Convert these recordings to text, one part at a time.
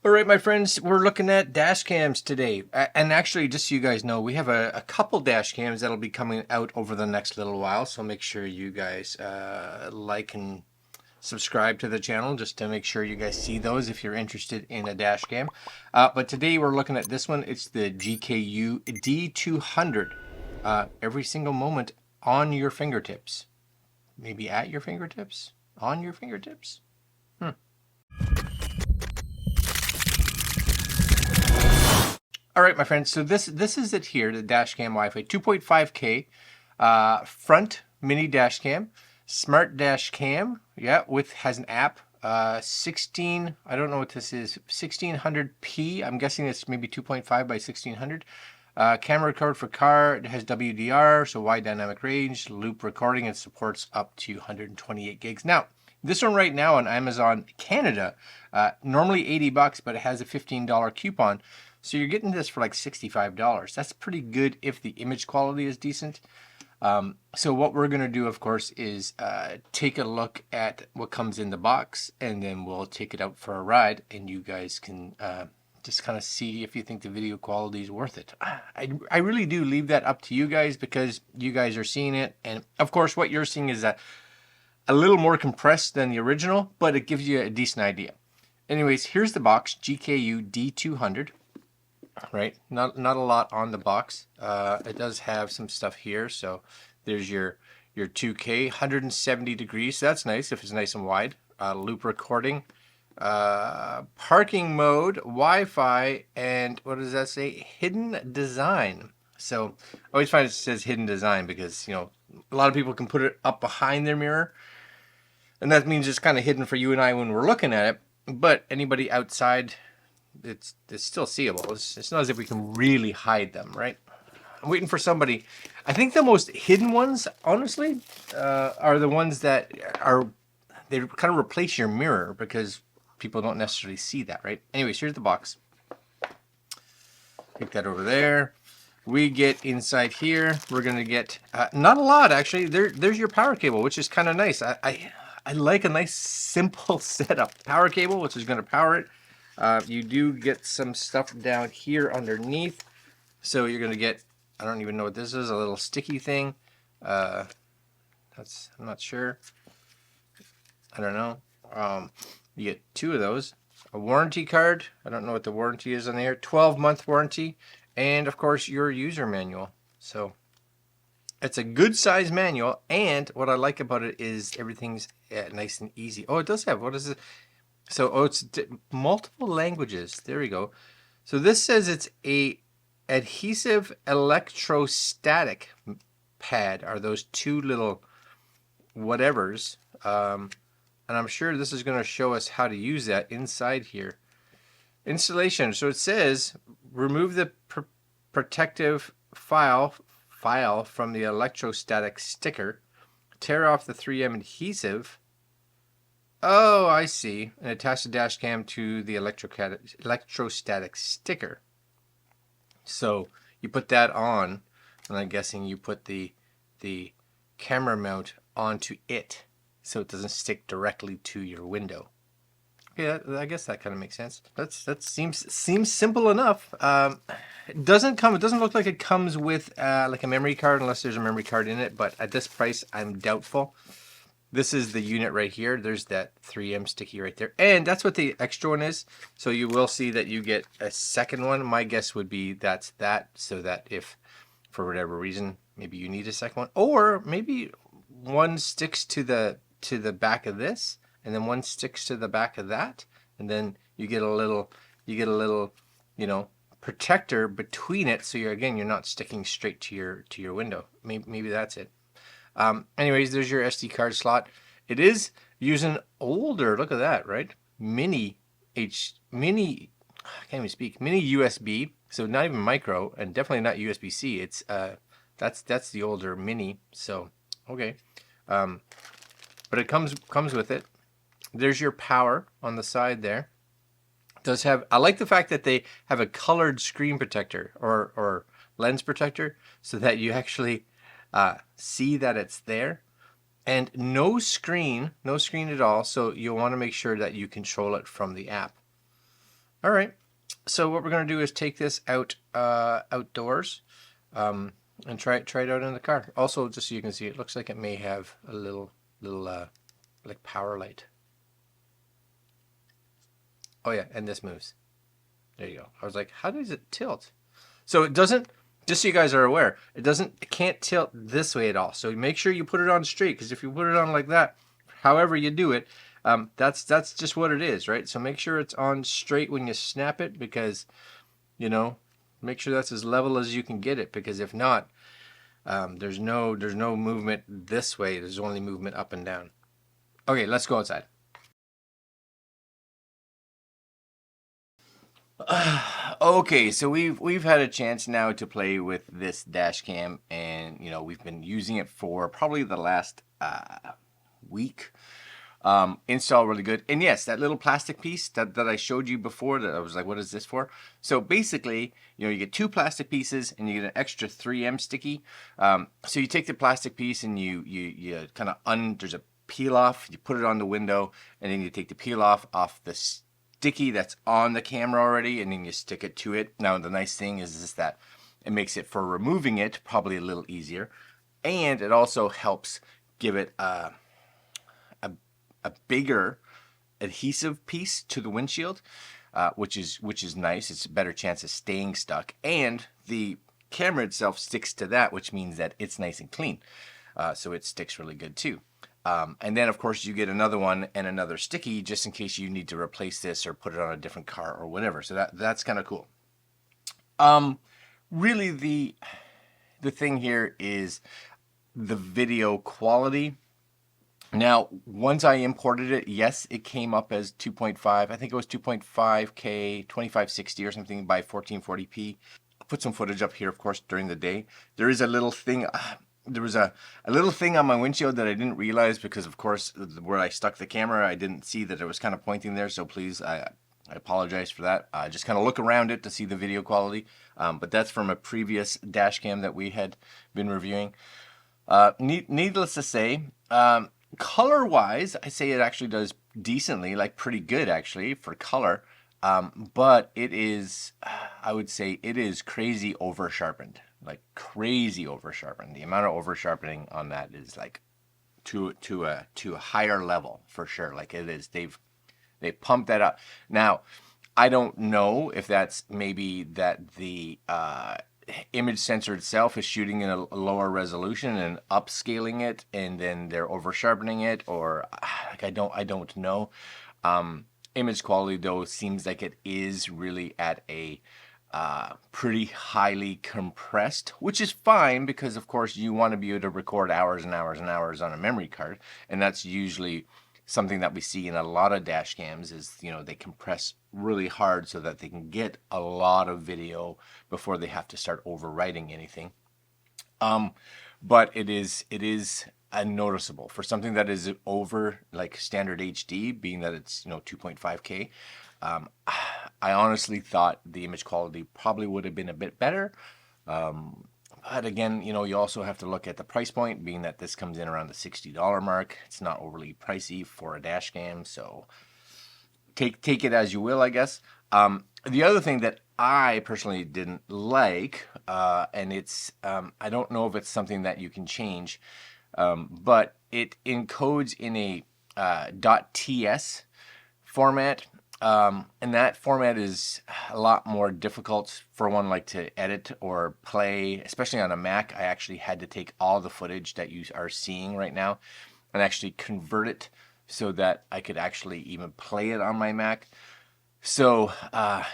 All right, my friends, we're looking at dash cams today. And actually, just so you guys know, we have a couple dash cams that'll be coming out over the next little while. So make sure you guys like and subscribe to the channel just to make sure you guys see those if you're interested in a dash cam. But today we're looking at this one. It's the GKU D200. Every single moment on your fingertips. Maybe at your fingertips? On your fingertips? All right, my friends. So this is it here, the dashcam Wi-Fi 2.5K front mini dashcam, smart dashcam. Yeah, with has an app. 16. I don't know what this is. 1600p. I'm guessing it's maybe 2.5 by 1600. Camera record for car. It has WDR, so wide dynamic range, loop recording. It supports up to 128 gigs. Now, this one right now on Amazon Canada, normally $80, but it has a $15 coupon. So you're getting this for like $65. That's pretty good if the image quality is decent. So what we're going to do, of course, is take a look at what comes in the box, and then we'll take it out for a ride, and you guys can just kind of see if you think the video quality is worth it. I really do leave that up to you guys because you guys are seeing it. And of course, what you're seeing is a little more compressed than the original, but it gives you a decent idea. Anyways, here's the box, GKU D200. Right, not a lot on the box. It does have some stuff here. So there's your 2K 170 degrees. So that's nice if it's nice and wide. Loop recording, parking mode, Wi-Fi, and what does that say? Hidden design. So I always find it says hidden design because a lot of people can put it up behind their mirror, and that means it's kind of hidden for you and I when we're looking at it. But anybody outside, it's still seeable. It's not as if we can really hide them, right? I'm waiting for somebody. I think the most hidden ones, honestly, are the ones that they kind of replace your mirror because people don't necessarily see that, right? Anyways, here's the box. Take that over there. We get inside here. We're gonna get not a lot actually. There's your power cable, which is kind of nice. I like a nice simple setup. Power cable, which is gonna power it. You do get some stuff down here underneath. So you're going to get, I don't even know what this is, a little sticky thing. I'm not sure. I don't know. You get two of those. A warranty card. I don't know what the warranty is on there. 12-month warranty. And, of course, your user manual. So it's a good size manual. And what I like about it is everything's nice and easy. Oh, it does have, what is it? So, it's multiple languages. There we go. So this says it's a adhesive electrostatic pad. Are those two little whatevers? And I'm sure this is going to show us how to use that inside here. Installation. So it says remove the protective file from the electrostatic sticker. Tear off the 3M adhesive. Oh, I see. And attach the dash cam to the electrostatic sticker. So you put that on, and I'm guessing you put the camera mount onto it so it doesn't stick directly to your window. Okay, I guess that kind of makes sense. That seems simple enough. It doesn't look like it comes with like a memory card unless there's a memory card in it, but at this price, I'm doubtful. This is the unit right here. There's that 3M sticky right there. And that's what the extra one is. So you will see that you get a second one. My guess would be that's that. So that if, for whatever reason, maybe you need a second one. Or maybe one sticks to the back of this. And then one sticks to the back of that. And then you get a little, protector between it. So you're not sticking straight to your window. Maybe that's it. Anyways, there's your SD card slot. It is using older, look at that, right? Mini, I can't even speak, mini USB. So not even micro and definitely not USB-C. It's, that's the older mini. So, okay. But it comes with it. There's your power on the side there. It does have, I like the fact that they have a colored screen protector or lens protector so that you actually see that it's there, and no screen at all. So you'll want to make sure that you control it from the app. All right. So what we're going to do is take this out outdoors and try it out in the car. Also, just so you can see, it looks like it may have a little like power light. Oh yeah, and this moves. There you go. I was like, how does it tilt? So it doesn't, just so you guys are aware, it can't tilt this way at all. So make sure you put it on straight, because if you put it on like that, however you do it, that's just what it is, right? So make sure it's on straight when you snap it, because, you know, make sure that's as level as you can get it, because if not, there's no movement this way. There's only movement up and down. Okay, let's go outside. Okay, so we've had a chance now to play with this dash cam, and you know, we've been using it for probably the last week. Install really good. And yes, that little plastic piece that I showed you before, that I was like, what is this for? So basically, you know, you get two plastic pieces and you get an extra 3M sticky. So you take the plastic piece and you kind of there's a peel off, you put it on the window, and then you take the peel off the sticky that's on the camera already, and then you stick it to it. Now the nice thing is just that it makes it for removing it probably a little easier, and it also helps give it a bigger adhesive piece to the windshield, which is nice. It's a better chance of staying stuck, and the camera itself sticks to that, which means that it's nice and clean, so it sticks really good too. And then of course you get another one and another sticky just in case you need to replace this or put it on a different car or whatever. So that's kind of cool. Really the thing here is the video quality. Now, once I imported it, yes, it came up as 2.5. I think it was 2.5K, 2560 or something by 1440p. I'll put some footage up here, of course, during the day. There is a little thing. There was a little thing on my windshield that I didn't realize because, of course, where I stuck the camera, I didn't see that it was kind of pointing there. So please, I apologize for that. Just kind of look around it to see the video quality. But that's from a previous dash cam that we had been reviewing. Needless to say, color-wise, I say it actually does decently, like pretty good actually for color. But it is, I would say, it is crazy over-sharpened. Like crazy over-sharpened. The amount of over-sharpening on that is like to a higher level for sure. Like it is, they pumped that up. Now, I don't know if that's maybe that the image sensor itself is shooting in a lower resolution and upscaling it, and then they're over sharpening it, or like I don't know. Image quality though seems like it is really at a pretty highly compressed, which is fine because of course you want to be able to record hours and hours and hours on a memory card, and that's usually something that we see in a lot of dash cams is, you know, they compress really hard so that they can get a lot of video before they have to start overwriting anything. But it is noticeable for something that is over like standard HD, being that it's, you know, 2.5K. I honestly thought the image quality probably would have been a bit better. But again, you know, you also have to look at the price point, being that this comes in around the $60 mark. It's not overly pricey for a dash cam, so take it as you will, I guess. The other thing that I personally didn't like, and it's I don't know if it's something that you can change, but it encodes in a .ts format. And that format is a lot more difficult for one like to edit or play, especially on a Mac. I actually had to take all the footage that you are seeing right now and actually convert it so that I could actually even play it on my Mac. So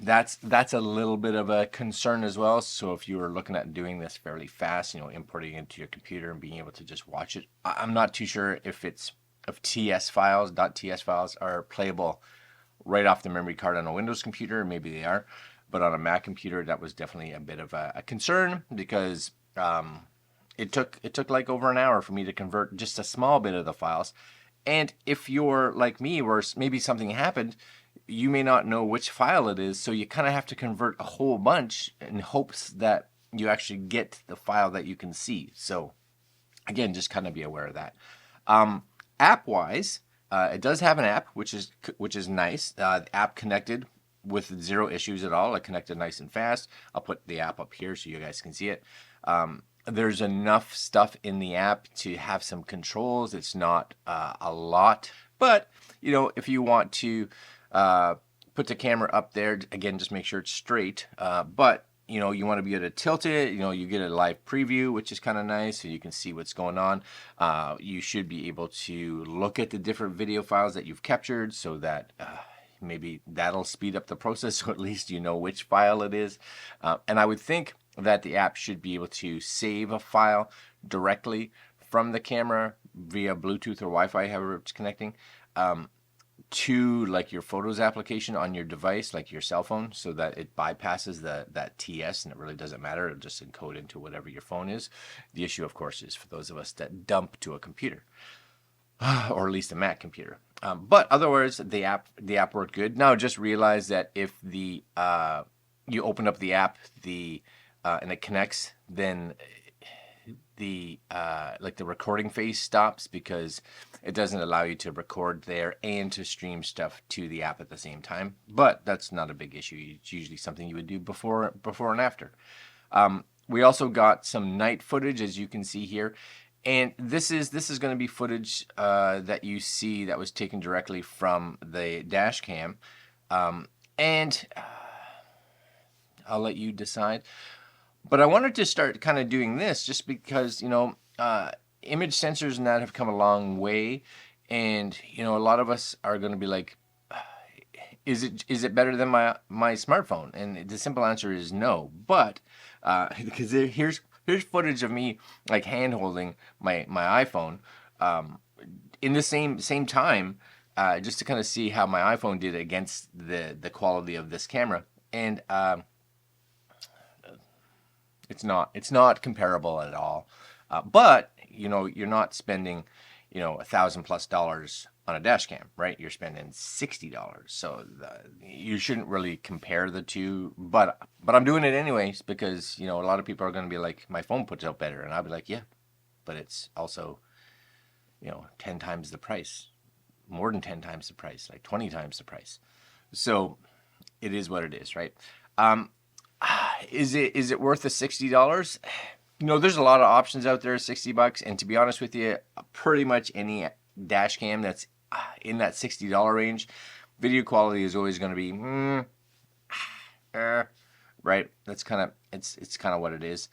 that's a little bit of a concern as well. So if you were looking at doing this fairly fast, you know, importing it into your computer and being able to just watch it, I'm not too sure if .ts files are playable right off the memory card on a Windows computer. Maybe they are, but on a Mac computer, that was definitely a bit of a concern because it took like over an hour for me to convert just a small bit of the files. And if you're like me, where maybe something happened, you may not know which file it is, so you kind of have to convert a whole bunch in hopes that you actually get the file that you can see. So again, just kind of be aware of that. App-wise, it does have an app, which is nice. The app connected with zero issues at all. I connected nice and fast. I'll put the app up here so you guys can see it. There's enough stuff in the app to have some controls. It's not a lot, but you know, if you want to put the camera up there, again, just make sure it's straight. But you know, you want to be able to tilt it. You know, you get a live preview, which is kind of nice, so you can see what's going on. You should be able to look at the different video files that you've captured, so that maybe that'll speed up the process, so at least you know which file it is. And I would think that the app should be able to save a file directly from the camera via Bluetooth or Wi-Fi, however it's connecting, to like your Photos application on your device, like your cell phone, so that it bypasses that TS, and it really doesn't matter. It'll just encode into whatever your phone is. The issue, of course, is for those of us that dump to a computer, or at least a Mac computer. But otherwise, the app worked good. Now, just realize that if the you open up the app, and it connects, then the like the recording phase stops, because it doesn't allow you to record there and to stream stuff to the app at the same time. But that's not a big issue. It's usually something you would do before and after. We also got some night footage, as you can see here. And this is going to be footage that you see that was taken directly from the dash cam. And I'll let you decide. But I wanted to start kind of doing this just because, you know, image sensors and that have come a long way. And, you know, a lot of us are going to be like, is it better than my smartphone? And the simple answer is no. But because here's footage of me like hand holding my iPhone in the same time, just to kind of see how my iPhone did against the quality of this camera. And it's not comparable at all. But you know, you're not spending, you know, $1,000+ on a dash cam, right? You're spending $60. So you shouldn't really compare the two, but I'm doing it anyways, because, you know, a lot of people are going to be like, my phone puts out better. And I'll be like, yeah, but it's also, you know, 10 times the price, more than 10 times the price, like 20 times the price. So it is what it is, right? Is it worth the $60? You know, there's a lot of options out there, $60. And to be honest with you, pretty much any dash cam that's in that $60 range, video quality is always going to be, right? That's kind of, it's kind of what it is.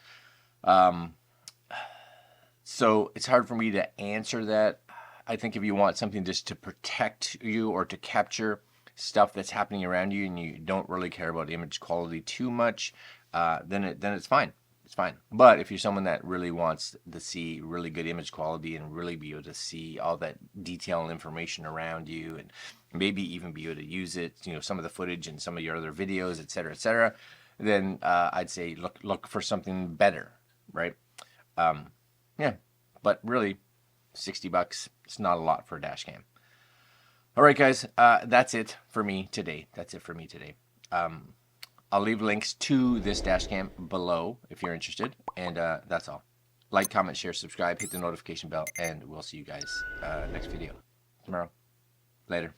So it's hard for me to answer that. I think if you want something just to protect you or to capture stuff that's happening around you, and you don't really care about image quality too much, then it's fine. It's fine. But if you're someone that really wants to see really good image quality and really be able to see all that detail and information around you, and maybe even be able to use it, you know, some of the footage and some of your other videos, etc., then I'd say look for something better, right? Yeah, but really, $60, it's not a lot for a dash cam. All right, guys, that's it for me today. I'll leave links to this dash cam below if you're interested, and that's all. Like, comment, share, subscribe, hit the notification bell, and we'll see you guys next video tomorrow. Later.